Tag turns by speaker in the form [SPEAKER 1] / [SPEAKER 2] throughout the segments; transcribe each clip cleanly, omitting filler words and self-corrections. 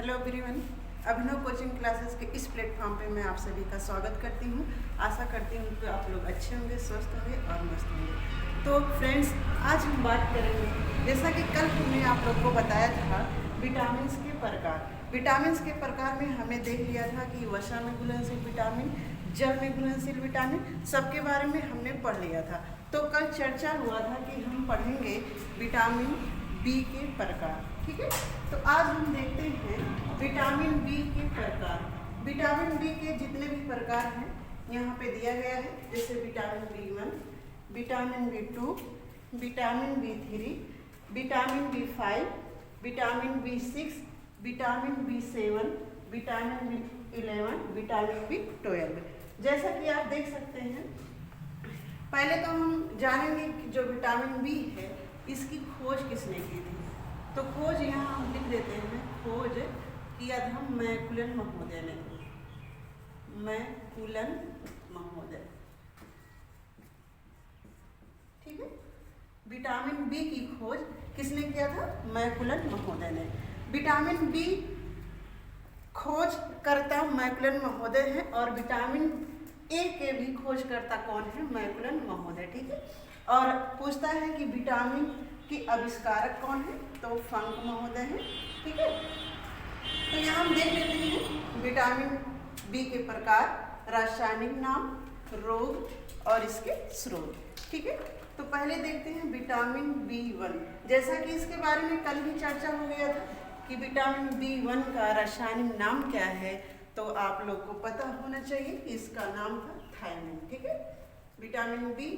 [SPEAKER 1] Hello everyone, अभिनव coaching classes के इस platform पे मैं आप सभी का स्वागत करती हूँ। आशा करती हूँ कि आप लोग अच्छे होंगे, स्वस्थ होंगे और मस्त होंगे। तो फ्रेंड्स, आज हम बात करेंगे, जैसा कि कल हमने आप लोग को बताया था, विटामिन के प्रकार। विटामिन के प्रकार में हमने देख लिया था कि वसा में घुलनशील विटामिन, जल में घुलनशील विटामिन, सबके बारे में हमने पढ़ लिया था। तो कल चर्चा हुआ था कि हम पढ़ेंगे विटामिन बी के प्रकार। ठीक है, तो आज हम देखते हैं विटामिन बी के प्रकार। विटामिन बी के जितने भी प्रकार हैं यहाँ पे दिया गया है, जैसे vitamin B1, vitamin बी2, vitamin B3, vitamin B5, vitamin B6, vitamin बी7, vitamin बी11, vitamin B12. जैसा कि आप देख सकते हैं, पहले तो हम जानेंगे कि जो विटामिन बी है इसकी खोज किसने की थी। तो खोज यहाँ हम लिख देते हैं, खोज किया था मैकुलन महोदय ने। मैकुलन महोदय, ठीक है। विटामिन बी की खोज किसने किया था? मैकुलन महोदय ने। विटामिन बी खोज करता मैकुलन महोदय है और विटामिन ए के भी खोजकर्ता कौन है? मैकुलन महोदय, ठीक है। और पूछता है कि विटामिन के आविष्कारक कौन है? तो फंक महोदय है, ठीक है। तो यहाँ हम देख लेते हैं विटामिन बी के प्रकार, रासायनिक नाम, रोग और इसके स्रोत, ठीक है। तो पहले देखते हैं विटामिन बी1। जैसा कि इसके बारे में कल ही चर्चा हो गया था कि विटामिन बी1 का रासायनिक नाम क्या है, तो आप लोग को पता होना चाहिए कि इसका नाम था थायमिन, ठीक है। विटामिन बी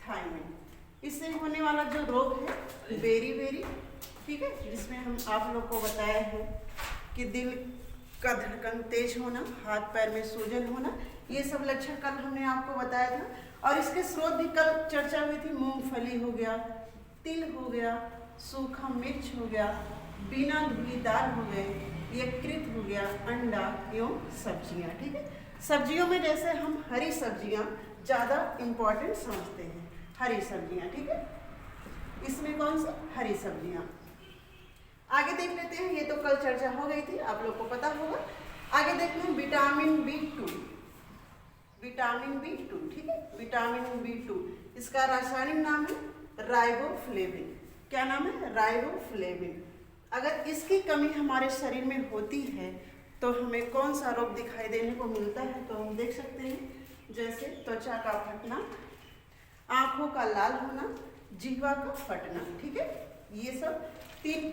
[SPEAKER 1] थायमिन, इससे होने वाला जो रोग है बेरी, ठीक है, जिसमें हम आप लोग को बताया है कि दिल का धड़कन तेज होना, हाथ पैर में सूजन होना, ये सब लक्षण कल हमने आपको बताया था। और इसके स्रोत भी कल चर्चा हुई थी। मूंगफली हो गया, तिल हो गया, सूखा मिर्च हो गया, बिना धुली दाल हो गए, यकृत हो गया, अंडा एवं सब्जियां, ठीक है। सब्जियों में जैसे हम हरी सब्जियां ज़्यादा इम्पोर्टेंट समझते हैं, हरी सब्जियां, ठीक है। इसमें कौन सी? हरी सब्जियां। आगे देख लेते हैं, ये तो कल चर्चा हो गई थी, आप लोग को पता होगा। आगे देखते हैं विटामिन बी2। विटामिन बी2, ठीक है, विटामिन बी2, इसका रासायनिक नाम है राइबोफ्लेविन। क्या नाम है? राइबोफ्लेविन। अगर इसकी कमी हमारे शरीर में होती है तो हमें कौन सा रोग दिखाई देने को मिलता है? तो हम देख सकते हैं, जैसे त्वचा का फटना, आंखों का लाल होना, जिह्वा का फटना, ठीक है। ये सब 3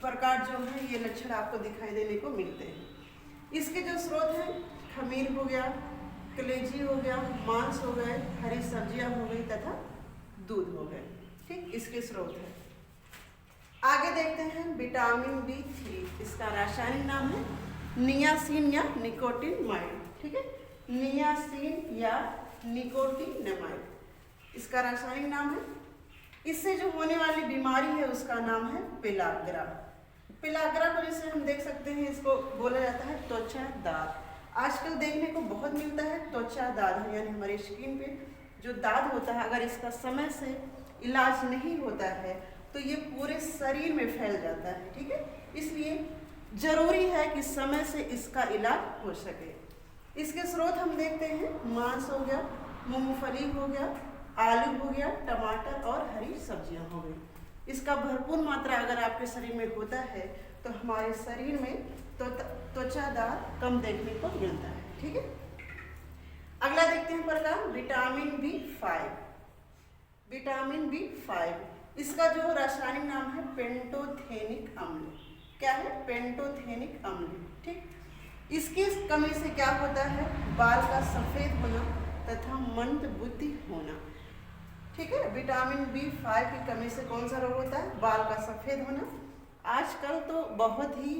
[SPEAKER 1] प्रकार जो है ये लक्षण आपको दिखाई देने को मिलते हैं। इसके जो स्रोत हैं, खमीर हो गया, कलेजी हो गया, मांस हो गए, हरी सब्जियां हो गई तथा दूध हो गए, ठीक, इसके स्रोत हैं। आगे देखते हैं विटामिन बी3, इसका रासायनिक नाम है नियासिन या निकोटिनामाइड, ठीक है, नियासिन या निकोटिनामाइड, इसका रासायनिक नाम है। इससे जो होने वाली बीमारी है उसका नाम है पेलाग्रा। पेलाग्रा को जैसे हम देख सकते हैं, इसको बोला जाता है त्वचा दाद। आजकल देखने को बहुत मिलता है त्वचा दाद, यानी हमारी स्किन पे जो दाद होता है, अगर इसका समय से इलाज नहीं होता है तो ये पूरे शरीर में फैल जाता है, ठीक है। इसलिए जरूरी है कि समय से इसका इलाज हो सके। इसके स्रोत हम देखते हैं, मांस हो गया, मूंगफली हो गया, आलू हो गया, टमाटर और हरी सब्जियां हो गई। इसका भरपूर मात्रा अगर आपके शरीर में होता है तो हमारे शरीर में त्वचा दाग कम देखने को मिलता है, ठीक है। अगला देखते हैं प्रकार विटामिन बी5। विटामिन बी5, इसका जो रासायनिक नाम है पेंटोथेनिक अम्ल। क्या है? पेंटोथेनिक अम्ल, ठीक। इसकी कमी से क्या होता है? बाल का सफेद होना तथा मंद बुद्धि होना, ठीक है। विटामिन बी5 की कमी से कौन सा रोग होता है? बाल का सफेद होना। आजकल तो बहुत ही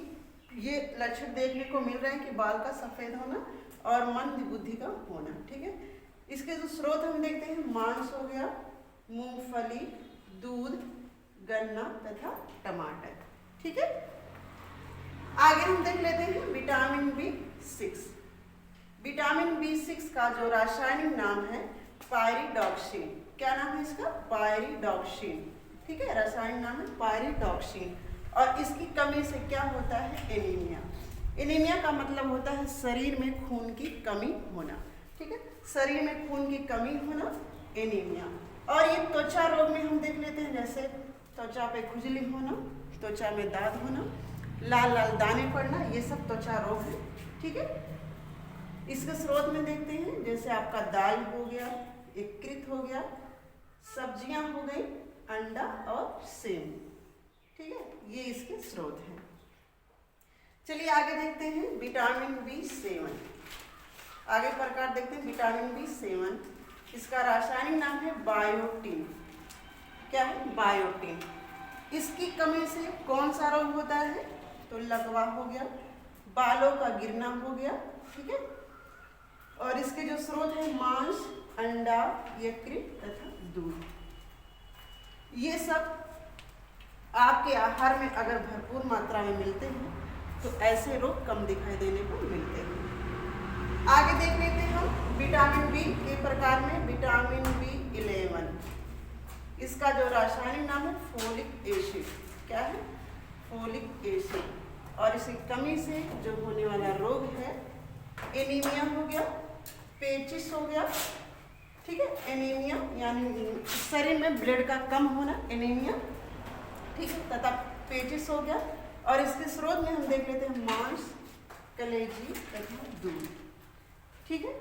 [SPEAKER 1] ये लक्षण देखने को मिल रहे हैं कि बाल का सफेद होना और मंद बुद्धि का होना, ठीक है। इसके जो स्रोत हम देखते हैं, मांस हो गया, मूंगफली, दूध, गन्ना तथा टमाटर, ठीक है। आगे हम देख लेते हैं विटामिन बी6। विटामिन बी6 का जो रासायनिक नाम है पायरिडॉक्सिन। क्या नाम है इसका? पायरिडॉक्सिन, ठीक है, रासायनिक नाम है पायरिडॉक्सिन। और इसकी कमी से क्या होता है? एनीमिया। एनीमिया का मतलब होता है शरीर में खून की कमी होना, ठीक है, शरीर में खून की कमी होना एनीमिया। और ये त्वचा रोग में हम देख लेते हैं, जैसे त्वचा पे खुजली होना, त्वचा में दाग होना, लाल लाल दाने पड़ना, ये सब त्वचा रोग है, ठीक है। इसके स्रोत में देखते हैं, जैसे आपका दाल हो गया, यकृत हो गया, सब्जियां हो गई, अंडा और सेम, ठीक है, ये इसके स्रोत हैं। चलिए आगे देखते हैं विटामिन B7। आगे प्रकार देखते हैं विटामिन B7। इसका रासायनिक नाम है बायोटिन। क्या है? बायोटिन। इसकी कमी से कौन सा रोग होता है? तो लकवा हो गया, बालों का गिरना हो गया, ठीक है। और इसके जो स्रोत है मांस, अंडा, यकृत तथा दूध। ये सब आपके आहार में अगर भरपूर मात्रा में मिलते हैं तो ऐसे रोग कम दिखाई देने को मिलते हैं। आगे देख लेते हैं हम विटामिन बी के प्रकार में विटामिन B11। इसका जो रासायनिक नाम है फोलिक एसिड। क्या है? Folic acid. और इसकी कमी से जो होने वाला रोग है एनीमिया हो गया, पेचिस हो गया, ठीक है, एनीमिया यानी शरीर में ब्लड का कम होना एनीमिया, ठीक है, तथा पेचिस हो गया। और इसके स्रोत में हम देख लेते हैं मांस, कलेजी तथा दूध, ठीक है।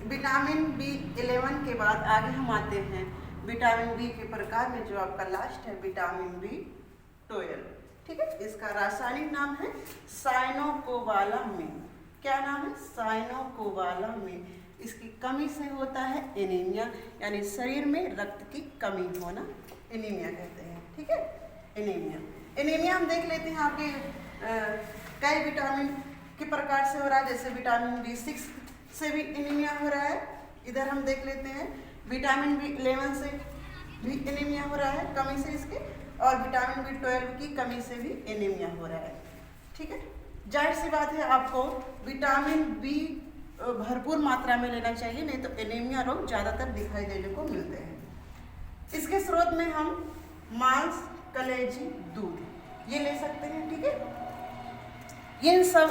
[SPEAKER 1] विटामिन B11 के बाद आगे हम आते हैं विटामिन बी के प्रकार में, जो आपका लास्ट है विटामिन B12, ठीक है। इसका रासायनिक नाम है साइनोकोबालामिन। क्या नाम है? साइनोकोबालामिन। इसकी कमी से होता है एनीमिया, यानी शरीर में रक्त की कमी होना एनीमिया कहते हैं, ठीक है। एनीमिया, एनीमिया हम देख लेते हैं आपके कई विटामिन के प्रकार से हो रहा है, जैसे विटामिन B6 से भी एनीमिया हो रहा है। इधर हम देख लेते हैं विटामिन B11 से भी एनीमिया हो रहा है कमी से इसके, और विटामिन B12 की कमी से भी एनीमिया हो रहा है, ठीक है। जाहिर सी बात है आपको विटामिन बी भरपूर मात्रा में लेना चाहिए, नहीं तो एनीमिया रोग ज़्यादातर दिखाई देने को मिलते हैं। इसके स्रोत में हम मांस, कलेजी, दूध ये ले सकते हैं, ठीक है। इन सब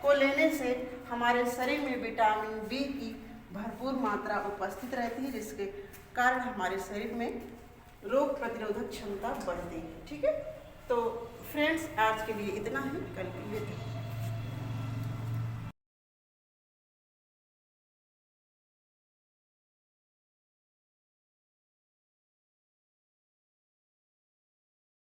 [SPEAKER 1] को लेने से हमारे शरीर में विटामिन बी की भरपूर मात्रा उपस्थित रहती है, जिसके कारण हमारे शरीर में रोग प्रतिरोधक क्षमता बढ़ती है, ठीक है। तो फ्रेंड्स आज के लिए इतना ही, कल के लिए